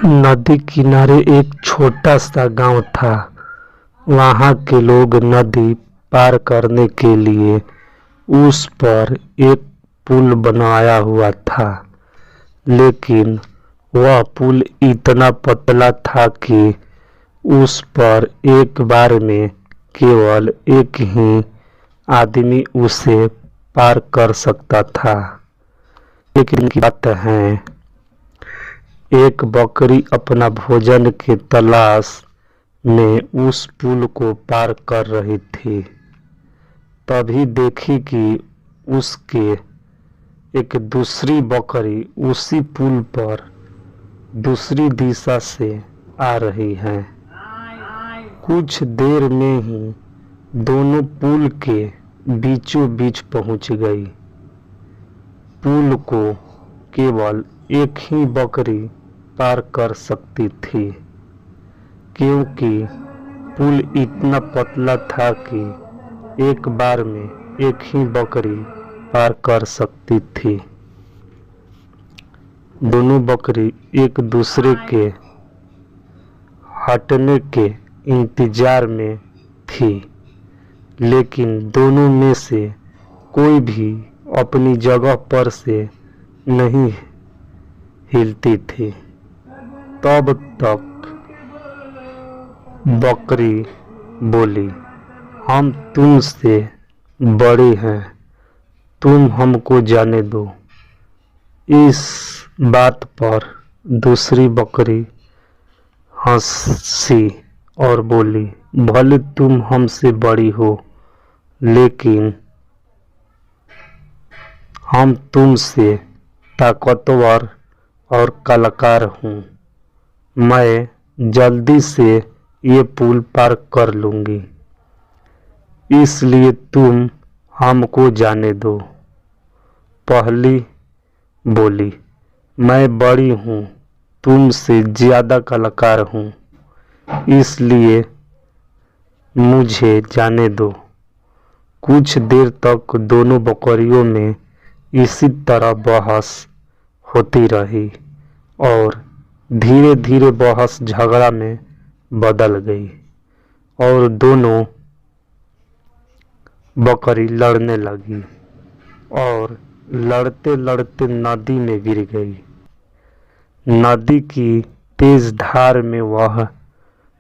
नदी किनारे एक छोटा सा गांव था। वहां के लोग नदी पार करने के लिए उस पर एक पुल बनाया हुआ था, लेकिन वह पुल इतना पतला था कि उस पर एक बार में केवल एक ही आदमी उसे पार कर सकता था। लेकिन की बात है, एक बकरी अपना भोजन की तलाश में उस पुल को पार कर रही थी। तभी देखी कि उसके एक दूसरी बकरी उसी पुल पर दूसरी दिशा से आ रही है। कुछ देर में ही दोनों पुल के बीचों बीच पहुंच गई। पुल को केवल एक ही बकरी पार कर सकती थी, क्योंकि पुल इतना पतला था कि एक बार में एक ही बकरी पार कर सकती थी। दोनों बकरी एक दूसरे के हटने के इंतजार में थी, लेकिन दोनों में से कोई भी अपनी जगह पर से नहीं हिलती थी। तब तक बकरी बोली, हम तुमसे बड़ी हैं, तुम हमको जाने दो। इस बात पर दूसरी बकरी हंसी और बोली, भले तुम हमसे बड़ी हो, लेकिन हम तुमसे ताकतवर और कलाकार हूँ। मैं जल्दी से ये पुल पार कर लूँगी, इसलिए तुम हमको जाने दो। पहली बोली, मैं बड़ी हूँ, तुमसे ज़्यादा कलाकार हूँ, इसलिए मुझे जाने दो। कुछ देर तक दोनों बकरियों में इसी तरह बहस होती रही और धीरे धीरे बहस झगड़ा में बदल गई और दोनों बकरी लड़ने लगी और लड़ते लड़ते नदी में गिर गई। नदी की तेज धार में वह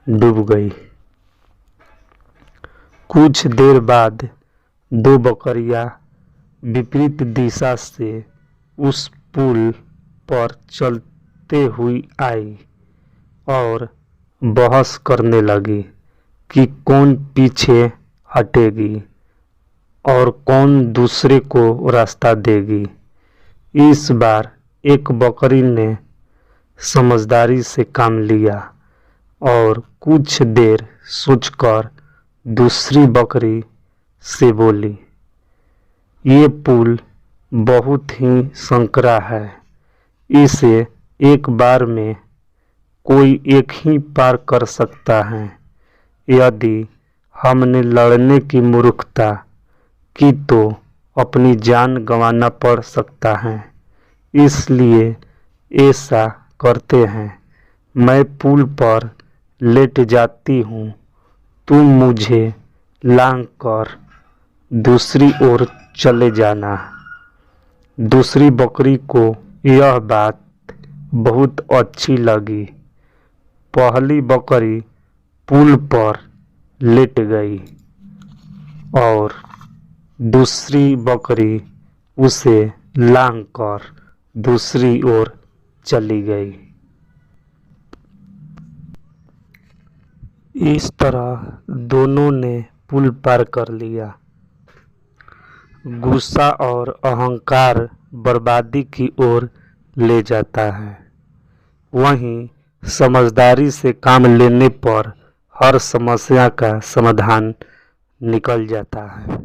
डूब गई। कुछ देर बाद दो बकरियां विपरीत दिशा से उस पुल पर चलते हुई आई और बहस करने लगी कि कौन पीछे हटेगी और कौन दूसरे को रास्ता देगी। इस बार एक बकरी ने समझदारी से काम लिया और कुछ देर सोचकर दूसरी बकरी से बोली, ये पुल बहुत ही संकरा है, इसे एक बार में कोई एक ही पार कर सकता है। यदि हमने लड़ने की मूर्खता की तो अपनी जान गंवाना पड़ सकता है, इसलिए ऐसा करते हैं, मैं पुल पर लेट जाती हूँ, तुम मुझे लांघ कर दूसरी ओर चले जाना। दूसरी बकरी को यह बात बहुत अच्छी लगी। पहली बकरी पुल पर लेट गई और दूसरी बकरी उसे लांघ कर दूसरी ओर चली गई। इस तरह दोनों ने पुल पार कर लिया। गुस्सा और अहंकार बर्बादी की ओर ले जाता है, वहीं समझदारी से काम लेने पर हर समस्या का समाधान निकल जाता है।